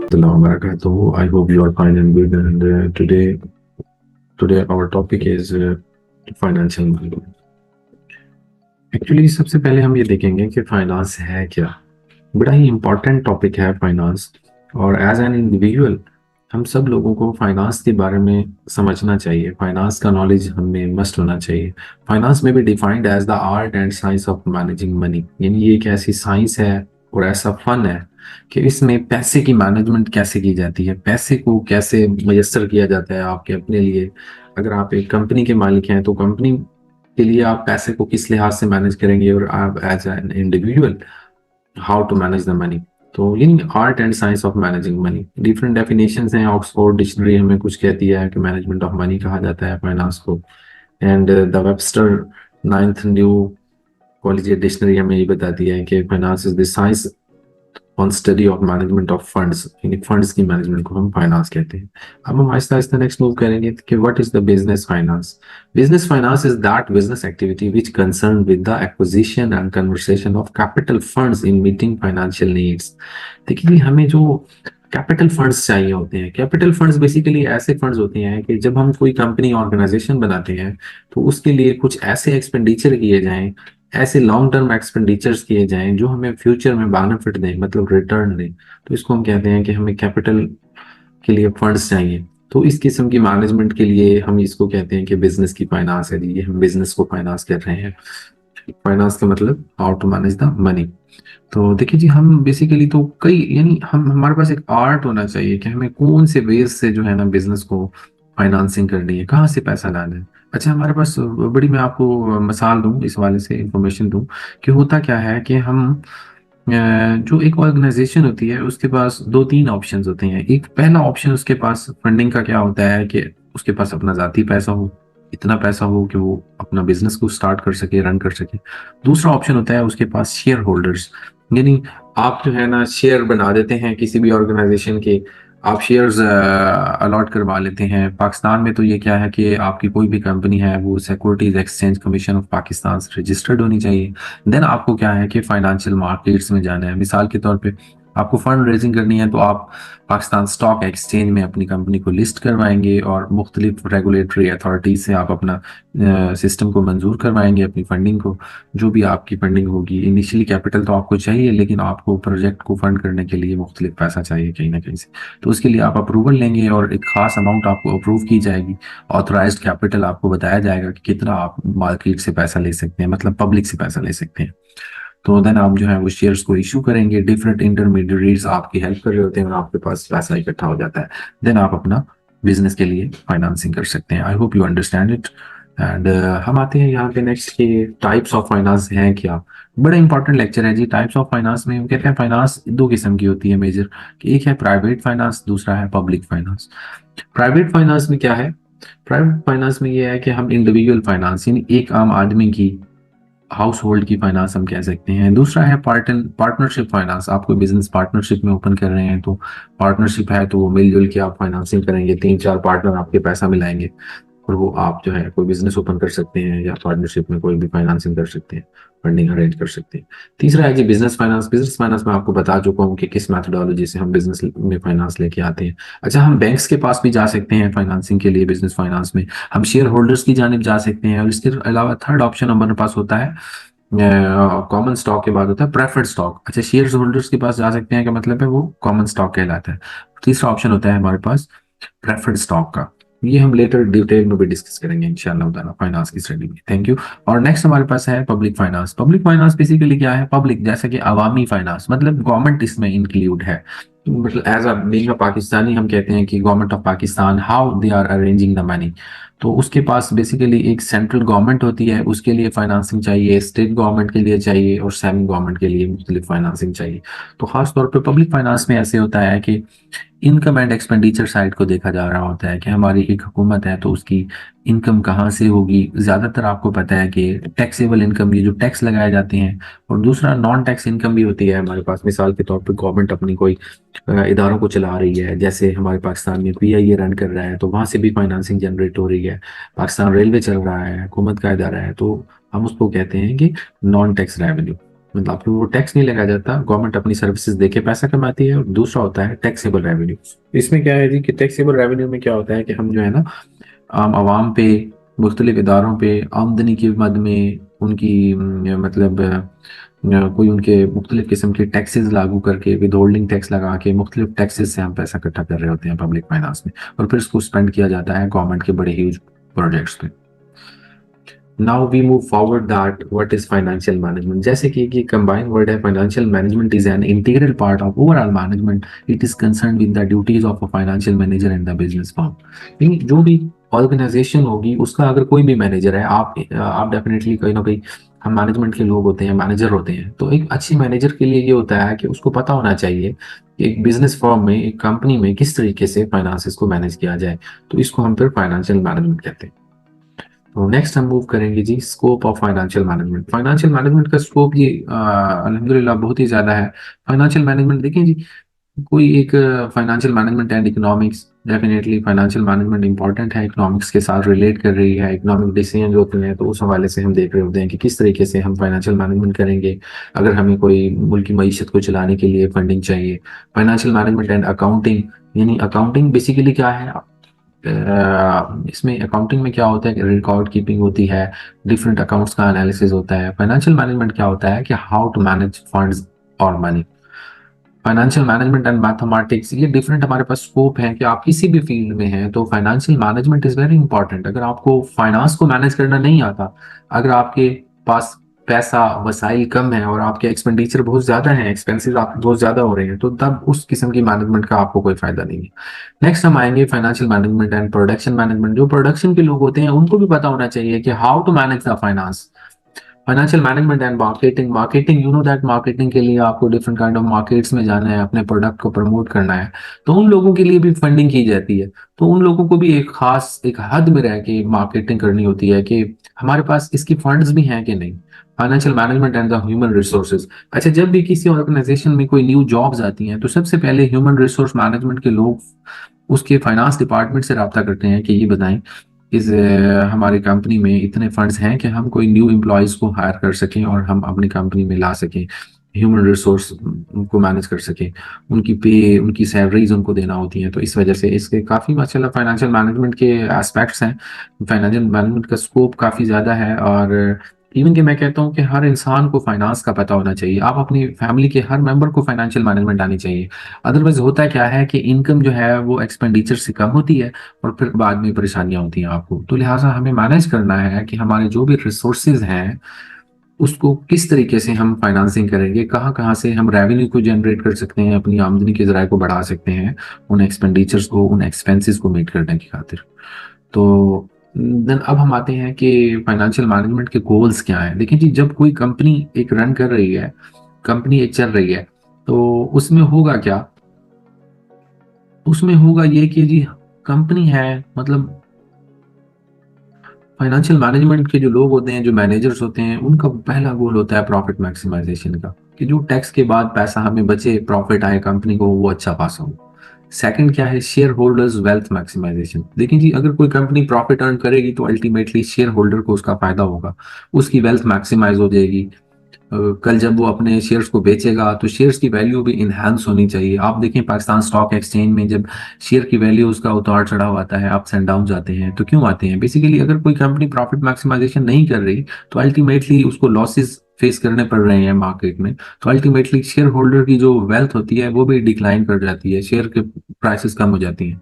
Wabarakatuh. I hope you are fine and good. And today our topic is financial management. Actually सबसे पहले हम ये देखेंगे कि फाइनेंस है क्या। बड़ा ही इम्पोर्टेंट टॉपिक है फाइनेंस। और एज एन इंडिविजुअल हम सब लोगों को फाइनेंस के बारे में समझना चाहिए। फाइनेंस का नॉलेज हमें मस्ट होना चाहिए। फाइनेंस में भी defined as the art and science of managing money, यानी ये एक ऐसी साइंस है और ऐसा फन है कि इसमें पैसे की मैनेजमेंट कैसे की जाती है, पैसे को कैसे मयसर किया जाता है आपके अपने लिए। अगर आप एक कंपनी के मालिक हैं तो कंपनी के लिए आप पैसे को किस लिहाज से मैनेज करेंगे, और आप as an individual how to manage the money. तो in art and science of managing money different definitions हैं। ऑक्सफोर्ड डिक्शनरी हमें कुछ कहती है कि मैनेजमेंट ऑफ मनी कहा जाता है फाइनेंस को। And the Webster ninth new collegiate dictionary हमें ये बताती है कि finance is the science on study of management of funds, यानी फंड्स की मैनेजमेंट को हम फाइनेंस कहते हैं। अब हम आहिस्ता आहिस्ता नेक्स्ट मूव करेंगे कि what is the business finance. Business finance is that business activity which concern with the acquisition and conversation of capital funds in meeting financial needs. देखिए हमें जो कैपिटल फंड्स चाहिए होते हैं, कैपिटल फंड्स बेसिकली ऐसे funds होते हैं कि जब हम कोई कंपनी ऑर्गेनाइजेशन बनाते हैं तो उसके लिए कुछ ऐसे एक्सपेंडिचर किए जाएं, ऐसे लॉन्ग टर्म एक्सपेंडिचर्स किए जाएं जो हमें फ्यूचर में बेनिफिट दें, मतलब रिटर्न दें। तो इसको हम कहते हैं कि हमें कैपिटल के लिए फंड्स चाहिए। तो इस किस्म की मैनेजमेंट के लिए हम इसको कहते हैं कि बिजनेस की फाइनेंस है जी, ये हम बिजनेस को फाइनेंस कर रहे हैं। फाइनेंस का मतलब how to manage the money. तो देखिए जी हम बेसिकली तो कई, यानी हम हमारे पास एक आर्ट होना चाहिए कि हमें कौन से वेज से जो है ना बिजनेस को फाइनेंसिंग करनी है, कहाँ से पैसा लाना है। अच्छा हमारे पास बड़ी, मैं आपको मिसाल दूं, इस वाले से इंफॉर्मेशन दूं कि होता क्या है कि हम जो एक ऑर्गेनाइजेशन होती है उसके पास दो तीन ऑप्शंस होते हैं। एक पहला ऑप्शन उसके पास फंडिंग का क्या होता है कि उसके पास अपना जाती पैसा हो, इतना पैसा हो कि वो अपना बिजनेस को स्टार्ट कर सके, रन कर सके। दूसरा ऑप्शन होता है उसके पास शेयर होल्डर्स, यानी आप जो है ना शेयर बना देते हैं किसी भी ऑर्गेनाइजेशन के, आप शेयर्स अलॉट करवा लेते हैं। पाकिस्तान में तो ये क्या है कि आपकी कोई भी कंपनी है वो securities exchange commission of Pakistan से रजिस्टर्ड होनी चाहिए। देन आपको क्या है कि फाइनेंशियल मार्केट्स में जाना है। मिसाल के तौर पे आपको फंड रेजिंग करनी है तो आप पाकिस्तान स्टॉक एक्सचेंज में अपनी कंपनी को लिस्ट करवाएंगे और मुख्तलिफ रेगुलेटरी अथॉरिटीज से आप अपना सिस्टम को मंजूर करवाएंगे, अपनी फंडिंग को। जो भी आपकी फंडिंग होगी, इनिशियली कैपिटल तो आपको चाहिए लेकिन आपको प्रोजेक्ट को फंड करने के लिए मुख्तलिफ पैसा चाहिए कहीं ना कहीं से। तो उसके लिए आप अप्रूवल लेंगे और एक खास अमाउंट आपको अप्रूव की जाएगी। ऑथराइज्ड कैपिटल आपको बताया जाएगा कि कितना आप मार्केट से पैसा ले सकते हैं, मतलब पब्लिक से पैसा ले सकते हैं। तो देन आप जो है वो शेयर्स को इशू करेंगे। डिफरेंट इंटरमीडिएट्स आपकी हेल्प कर रहे होते हैं और आपके पास पैसा इकट्ठा हो जाता है। देन आप अपना बिजनेस के लिए फाइनेंसिंग कर सकते हैं। I hope you understand it. And हम आते हैं यहाँ पे नेक्स्ट के टाइप्स ऑफ फाइनेंस हैं क्या। बड़ा इंपॉर्टेंट लेक्चर है जी। टाइप्स ऑफ फाइनेंस में वो कहते हैं फाइनेंस दो किस्म की होती है मेजर, कि एक है प्राइवेट फाइनेंस, दूसरा है पब्लिक फाइनेंस। प्राइवेट फाइनेंस में क्या है? प्राइवेट फाइनेंस में ये है कि हम इंडिविजुअल फाइनेंस, यानी एक आम आदमी की हाउस होल्ड की फाइनेंस हम कह सकते हैं। दूसरा है पार्टनरशिप फाइनेंस। आप कोई बिजनेस पार्टनरशिप में ओपन कर रहे हैं तो पार्टनरशिप है तो वो मिलजुल के आप फाइनेंसिंग करेंगे, तीन चार पार्टनर आपके पैसा मिलाएंगे और वो आप जो है कोई बिजनेस ओपन कर सकते हैं या पार्टनरशिप में कोई भी फाइनेंसिंग कर सकते हैं, फंडिंग अरेंज कर सकते हैं। तीसरा है जी बिजनेस फाइनेंस। बिजनेस फाइनेंस में आपको बता चुका हूँ कि किस मैथडोलॉजी से हम बिजनेस में फाइनेंस लेके आते हैं। अच्छा हम बैंक्स के पास भी जा सकते हैं फाइनेंसिंग के लिए। बिजनेस फाइनेंस में हम शेयर होल्डर्स की जानिब जा सकते हैं और इसके अलावा थर्ड ऑप्शन हमारे पास होता है, कॉमन स्टॉक के बाद होता है प्रेफर्ड स्टॉक। अच्छा शेयर होल्डर्स के पास जा सकते हैं का मतलब है वो कॉमन स्टॉक कहलाता है। तीसरा ऑप्शन होता है हमारे पास प्रेफर्ड स्टॉक का। ये हम लेटर डिटेल में भी डिस्कस करेंगे इंशाल्लाह ताला फाइनेंस की स्टडी में। Thank you. और नेक्स्ट हमारे पास है public finance. Public finance basically क्या है? पब्लिक जैसे कि अवामी फाइनेंस, मतलब गवर्नमेंट इसमें इंक्लूड है। मतलब as a being a Pakistani हम कहते हैं कि government of Pakistan how they are arranging the money. तो उसके पास बेसिकली एक सेंट्रल गवर्नमेंट होती है, उसके लिए फाइनेंसिंग चाहिए, स्टेट गवर्नमेंट के लिए चाहिए और सेमी गवर्नमेंट के लिए मुख्तलिफ फाइनेंसिंग चाहिए। तो खास तौर पे पब्लिक फाइनेंस में ऐसे होता है कि इनकम एंड एक्सपेंडिचर साइड को देखा जा रहा होता है कि हमारी एक हुकूमत है तो उसकी इनकम कहाँ से होगी। ज्यादातर आपको पता है कि टैक्सेबल इनकम, ये जो टैक्स लगाए जाते हैं, और दूसरा नॉन टैक्स इनकम भी होती है हमारे पास। मिसाल के तौर पे गवर्नमेंट अपनी कोई इदारों को चला रही है, जैसे हमारे पाकिस्तान में पीआईए रन कर रहा है तो वहां से भी फाइनेंसिंग जनरेट हो रही है। पाकिस्तान रेलवे चल रहा है, हुकूमत का इदारा है, तो हम उसको कहते हैं कि नॉन टैक्स रेवेन्यू। मतलब वो टैक्स नहीं लगाया जाता, गवर्नमेंट अपनी सर्विसेज देके पैसा कमाती है। और दूसरा होता है टैक्सेबल रेवेन्यू। इसमें क्या है जी कि टैक्सेबल रेवेन्यू में क्या होता है कि हम जो है ना आम आवाम पे, मुख्तलिफ इदारों पे आमदनी के मद में उनकी मतलब कोई उनके मुख्तलिफ किस्म के टैक्सेस लागू करके, विद होल्डिंग टैक्स लगा के मुख्तलिफ टैक्सेस से हम पैसा इकट्ठा कर रहे होते हैं पब्लिक फाइनेंस में, और फिर इसको स्पेंड किया जाता है गवर्नमेंट के बड़े ह्यूज प्रोजेक्ट्स पे। Now we move forward that what is financial management. जैसे कि कंबाइंड वर्ड है, financial management is an integral part of overall management. It is concern with the duties of a financial manager in the business firm. यानी जो भी organisation होगी उसका अगर कोई भी मैनेजर है, आप डेफिनेटली कहीं ना कहीं, हम मैनेजमेंट के लोग होते हैं, मैनेजर होते हैं, तो एक अच्छी मैनेजर के लिए ये होता है कि उसको पता होना चाहिए कि एक बिजनेस फर्म में, एक कंपनी में किस तरीके से फाइनेंसेस को मैनेज किया जाए। तो इसको हम फिर फाइनेंशियल मैनेजमेंट कहते हैं। तो नेक्स्ट हम मूव करेंगे जी scope of financial management. Financial management का स्कोप ये अल्हम्दुलिल्लाह बहुत ही ज़्यादा है। फाइनेंशियल मैनेजमेंट देखें जी, कोई एक financial management and economics, definitely financial management important है, इकोनॉमिक्स के साथ रिलेट कर रही है, इकोनॉमिक डिसीजन जो होते हैं, तो उस हवाले से हम देख रहे होते हैं कि किस तरीके से हम फाइनेंशियल मैनेजमेंट करेंगे अगर हमें कोई मुल्क की मईशत को चलाने के लिए फंडिंग चाहिए। फाइनेंशियल मैनेजमेंट एंड अकाउंटिंग, यानी अकाउंटिंग बेसिकली क्या है, इसमें अकाउंटिंग में क्या होता है कि रिकॉर्ड कीपिंग होती है, डिफरेंट अकाउंट्स का एनालिसिस होता है। फाइनेंशियल मैनेजमेंट क्या होता है कि हाउ टू मैनेज फंड्स और money. Financial management and mathematics, ये डिफरेंट हमारे पास स्कोप है कि आप किसी भी फील्ड में हैं तो financial management is very important. अगर आपको फाइनेंस को मैनेज करना नहीं आता, अगर आपके पास पैसा वसाइल कम है और आपके एक्सपेंडिचर बहुत ज्यादा है, एक्सपेंसेस आपके बहुत ज्यादा हो रहे हैं, तो तब उस किस्म की मैनेजमेंट का आपको कोई फायदा नहीं है। नेक्स्ट हम आएंगे financial management and production management. जो प्रोडक्शन के लोग होते हैं उनको भी पता होना चाहिए कि how to manage the finance. Financial management and marketing, marketing you know that marketing के लिए आपको डिफरेंट काइंड ऑफ मार्केट्स में जाना है, अपने प्रोडक्ट को प्रमोट करना है, तो उन लोगों के लिए भी फंडिंग की जाती है। तो उन लोगों को भी एक खास एक हद में रह के मार्केटिंग करनी होती है कि हमारे पास इसकी फंड्स भी हैं कि नहीं। Financial management and the human resources. अच्छा, जब भी किसी ऑर्गेनाइजेशन में कोई न्यू जॉब्स आती हैं तो सबसे पहले ह्यूमन रिसोर्स मैनेजमेंट के लोग उसके फाइनेंस डिपार्टमेंट से रब्ता करते हैं कि ये बताएं इस हमारी कंपनी में इतने फंड्स हैं कि हम कोई न्यू एम्प्लॉयज को हायर कर सकें और हम अपनी कंपनी में ला सकें, ह्यूमन रिसोर्स को मैनेज कर सकें, उनकी पे, उनकी सैलरीज उनको देना होती हैं। तो इस वजह से इसके काफ़ी माशाल्लाह फाइनेंशियल मैनेजमेंट के एस्पेक्ट्स हैं। फाइनेंशियल मैनेजमेंट का स्कोप काफ़ी ज़्यादा है, और इवन कि मैं कहता हूँ कि हर इंसान को फाइनेंस का पता होना चाहिए। आप अपनी फैमिली के हर मेंबर को फाइनेंशियल मैनेजमेंट आनी चाहिए। अदरवाइज होता क्या है कि इनकम जो है वो एक्सपेंडिचर से कम होती है और फिर बाद में परेशानियां होती हैं आपको। तो लिहाजा हमें मैनेज करना है कि हमारे जो भी रिसोर्सेज हैं उसको किस तरीके से हम फाइनेंसिंग करेंगे, कहाँ कहाँ से हम रेवेन्यू को जनरेट कर सकते हैं, अपनी आमदनी के जराये को बढ़ा सकते हैं, उन एक्सपेंडिचर्स को, उन एक्सपेंसेस को मीट करने की खातिर। तो देन अब हम आते हैं कि फाइनेंशियल मैनेजमेंट के गोल्स क्या हैं। देखिए जी, जब कोई कंपनी एक रन कर रही है, कंपनी एक चल रही है, तो उसमें होगा क्या, उसमें होगा ये कि जी कंपनी है, मतलब फाइनेंशियल मैनेजमेंट के जो लोग होते हैं, जो मैनेजर्स होते हैं, उनका पहला गोल होता है प्रॉफिट मैक्सिमाइजेशन का, कि जो टैक्स के बाद पैसा हमें बचे, प्रॉफिट आए कंपनी को, वो अच्छा पास हो। सेकंड क्या है, शेयर होल्डर्स वेल्थ मैक्सिमाइजेशन। देखिए जी, अगर कोई कंपनी प्रॉफिट अर्न करेगी तो अल्टीमेटली शेयर होल्डर को उसका फायदा होगा, उसकी वेल्थ मैक्सिमाइज हो जाएगी। कल जब वो अपने शेयर्स को बेचेगा तो शेयर्स की वैल्यू भी इन्हांस होनी चाहिए। आप देखें पाकिस्तान स्टॉक एक्सचेंज में जब शेयर की वैल्यू, उसका उतार चढ़ाव आता है, अप्स एंड डाउन जाते हैं, तो क्यों आते हैं? बेसिकली अगर कोई कंपनी प्रॉफिट मैक्सिमाइजेशन नहीं कर रही तो अल्टीमेटली उसको लॉसेस फेस करने पड़ रहे हैं मार्केट में, तो अल्टीमेटली शेयर होल्डर की जो वेल्थ होती है वो भी डिक्लाइन कर जाती है, शेयर के प्राइसेस कम हो जाती हैं।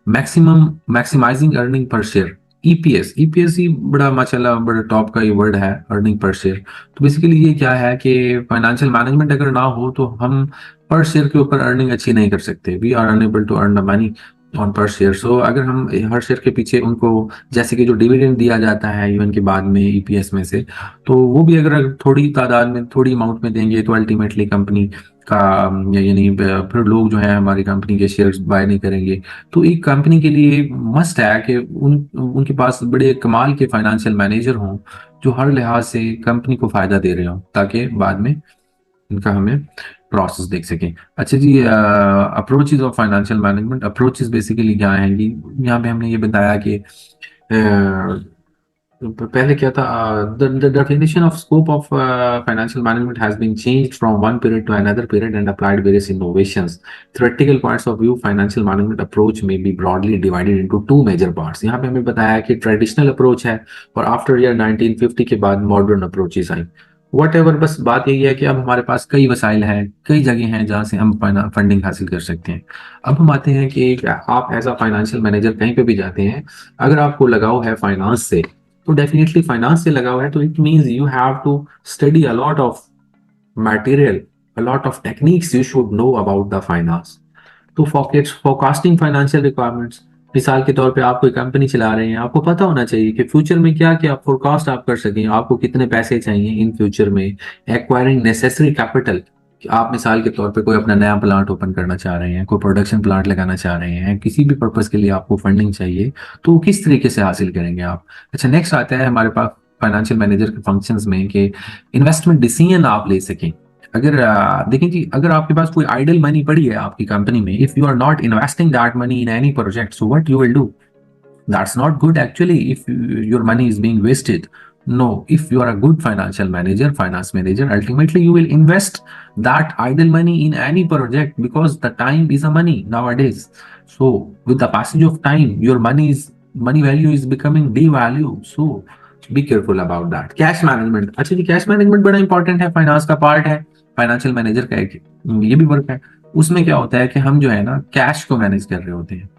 Maximum maximising earning per share, EPS, EPS ही बड़ा माशाल्लाह बड़ा टॉप का ये वर्ड है, अर्निंग पर शेयर। तो बेसिकली ये क्या है कि फाइनेंशियल मैनेजमेंट अगर ना हो तो हम पर शेयर के ऊपर अर्निंग अच्छी नहीं कर सकते। We are unable to earn the money on per share. So अगर हम हर शेयर के पीछे उनको, जैसे कि जो डिविडेंड दिया जाता है इवन के बाद में ईपीएस में से, तो वो भी अगर थोड़ी तादाद में, थोड़ी अमाउंट में देंगे तो अल्टीमेटली कंपनी का, यानी फिर लोग जो है हमारी कंपनी के शेयर्स बाय नहीं करेंगे। तो एक कंपनी के लिए मस्ट है कि उनके पास बड़े कमाल के फाइनेंशियल मैनेजर हों जो हर लिहाज से कंपनी को फायदा दे रहे हों, ताकि बाद में इनका हमें प्रोसेस देख सकें। अच्छा जी, approaches of financial management. Approaches basically क्या है जी, यहाँ पे हमने ये बताया कि पहले क्या था, the definition of scope of financial management has been changed from one period to another period and applied various innovations. Theoretical points of view, financial management approach may be broadly divided into two major parts. यहाँ पे हमें बताया कि traditional approach है और after year 1950 के बाद modern approaches I. What ever, बस बात यही है कि अब हमारे पास कई वसाइल हैं, कई जगह हैं जहाँ से हम फंडिंग हासिल कर सकते हैं। अब हम आते हैं कि आप एज अ फाइनेंशियल मैनेजर कहीं पे भी जाते हैं, अगर आपको लगाव है फाइनेंस से, तो डेफिनेटली फाइनेंस से लगा हुआ है तो it means you have to study a lot of material, a lot of techniques you should know about the finance. तो फोरकास्टिंग फाइनेंशियल रिक्वायरमेंट्स, मिसाल के तौर पे आप कोई कंपनी चला रहे हैं, आपको पता होना चाहिए कि फ्यूचर में क्या क्या फोरकास्ट आप कर सकें, आपको कितने पैसे चाहिए इन फ्यूचर में, एक्वायरिंग नेसेसरी कैपिटल। आप मिसाल के तौर पे कोई अपना नया प्लांट ओपन करना चाह रहे हैं, कोई प्रोडक्शन प्लांट लगाना चाह रहे हैं, किसी भी पर्पज के लिए आपको फंडिंग चाहिए, तो किस तरीके से हासिल करेंगे आप। अच्छा, नेक्स्ट आता है हमारे पास फाइनेंशियल मैनेजर के फंक्शंस में कि इन्वेस्टमेंट डिसीजन आप ले सकें। अगर देखें जी, अगर आपके पास कोई आइडल मनी पड़ी है आपकी कंपनी में, if you are not investing that money in any project, so what you will do? That's not good actually if your money is being wasted. No, if you are a good financial manager, finance manager, ultimately you will invest that idle money in any project because the time is a money nowadays. So with the passage of time, your money value is becoming devalued. So be careful about that. Cash management, अच्छा जी, cash management बड़ा important है, finance का part है, financial manager का एक ये भी work है। उसमें क्या होता है कि हम जो है ना कैश को मैनेज कर रहे होते हैं।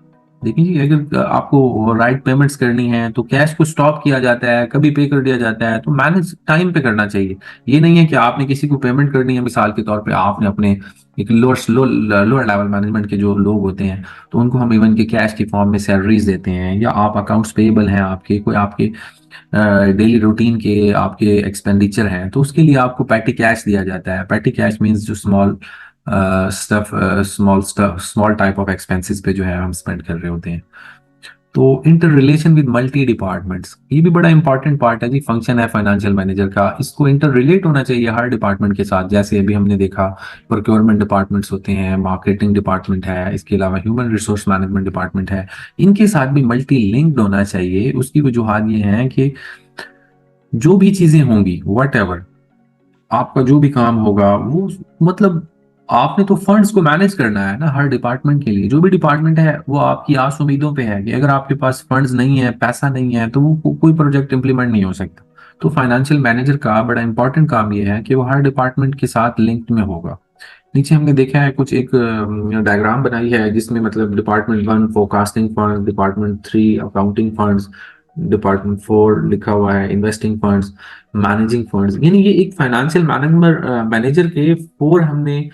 देखिए जी, अगर आपको राइट पेमेंट्स करनी है तो कैश को स्टॉप किया जाता है, कभी पे कर दिया जाता है, तो मैनेज टाइम पे करना चाहिए। ये नहीं है कि आपने किसी को पेमेंट करनी है, मिसाल के तौर पे आपने अपने एक लोअर लेवल मैनेजमेंट के जो लोग होते हैं, तो उनको हम इवन के कैश की फॉर्म में सैलरीज देते हैं, या आप अकाउंट्स पेएबल हैं आपके, कोई आपके डेली रूटीन के आपके एक्सपेंडिचर हैं, तो उसके लिए आपको पैटी कैश दिया जाता है। पैटी कैश मीन्स जो स्मॉल टाइप ऑफ एक्सपेंसेस पे जो है हम स्पेंड कर रहे होते हैं। तो inter relation with multi departments, ये भी बड़ा इंपॉर्टेंट पार्ट है जी, फंक्शन है फाइनेंशियल मैनेजर का। इसको इंटर रिलेट होना चाहिए हर डिपार्टमेंट के साथ। जैसे अभी हमने देखा प्रोक्योरमेंट डिपार्टमेंट्स होते हैं, मार्केटिंग डिपार्टमेंट है, इसके अलावा ह्यूमन रिसोर्स मैनेजमेंट डिपार्टमेंट है, इनके साथ भी मल्टी लिंक्ड होना चाहिए। उसकी वजूहत ये है कि जो भी चीजें होंगी, वट एवर आपका जो भी काम होगा, वो मतलब आपने तो फंड्स को मैनेज करना है ना हर डिपार्टमेंट के लिए। जो भी डिपार्टमेंट है वो आपकी आस उम्मीदों पे है कि अगर आपके पास फंड्स नहीं है, पैसा नहीं है, तो वो कोई प्रोजेक्ट इंप्लीमेंट नहीं हो सकता। तो फाइनेंशियल मैनेजर का बड़ा इंपॉर्टेंट काम ये है कि वो हर डिपार्टमेंट के साथ लिंक्ड में होगा। नीचे हमने देखा है कुछ एक डायग्राम बनाई है जिसमें मतलब department 1 forecasting fund, department 3 accounting funds, department 4 लिखा हुआ है इन्वेस्टिंग फंड्स, मैनेजिंग फंड्स। यानी ये एक फाइनेंशियल मैनेजर के 4 हमने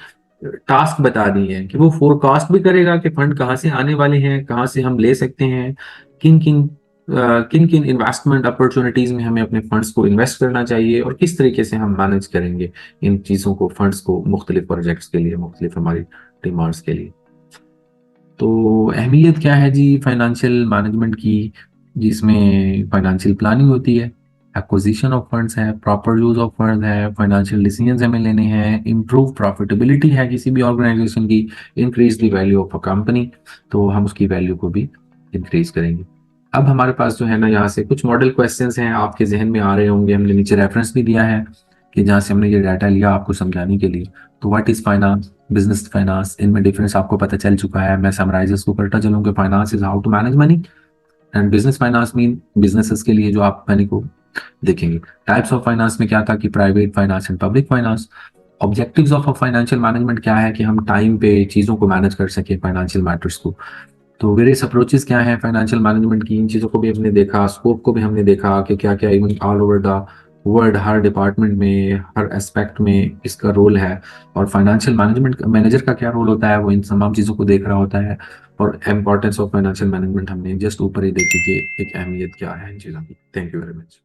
टास्क बता दिए हैं कि वो फोरकास्ट भी करेगा कि फंड कहाँ से आने वाले हैं, कहाँ से हम ले सकते हैं, किन किन किन किन इन्वेस्टमेंट अपॉर्चुनिटीज में हमें अपने फंड्स को इन्वेस्ट करना चाहिए, और किस तरीके से हम मैनेज करेंगे इन चीज़ों को, फंड्स को मुख्तलिफ प्रोजेक्ट्स के लिए, मुख्तलिफ हमारी डिमांड्स के लिए। तो अहमियत क्या है जी फाइनेंशियल मैनेजमेंट की, जिसमें फाइनेंशियल प्लानिंग होती है, एक्विजिशन ऑफ फंड्स है, प्रॉपर यूज ऑफ फंड्स है, फाइनेंशियल डिसीजंस हमें लेने हैं, इम्प्रूव प्रॉफिटेबिलिटी है किसी भी ऑर्गेनाइजेशन की, increase the value of a company, तो हम उसकी वैल्यू को भी इंक्रीज करेंगे। अब हमारे पास जो है ना यहाँ से कुछ मॉडल क्वेश्चंस हैं आपके जहन में आ रहे होंगे, हमने नीचे रेफरेंस भी दिया है कि जहाँ से हमने ये डाटा लिया आपको समझाने के लिए। तो what is finance, business finance, इनमें डिफरेंस आपको पता चल चुका है। मैं समराइज को करता चलूँ, finance is how to manage money, and business finance mean businesses के लिए जो आप मनी को देखेंगे। टाइप्स ऑफ फाइनेंस में क्या था कि private finance and public finance. Objectives of financial management क्या है कि हम टाइम पे चीज़ों को मैनेज कर सके, फाइनेंशियल मैटर्स को। तो वेरियस अप्रोचेस क्या है फाइनेंशियल मैनेजमेंट की, इन चीज़ों को भी हमने देखा, स्कोप को भी हमने देखा कि क्या क्या even all over the world her department में, हर एस्पेक्ट में इसका रोल है, और फाइनेंशियल मैनेजमेंट मैनेजर का क्या रोल होता है, वो इन तमाम चीज़ों को देख रहा होता है। और इम्पोर्टेंस ऑफ फाइनेंशियल मैनेजमेंट हमने जस्ट ऊपर ही देखी कि एक अहमियत क्या है इन चीज़ों की। Thank you very much.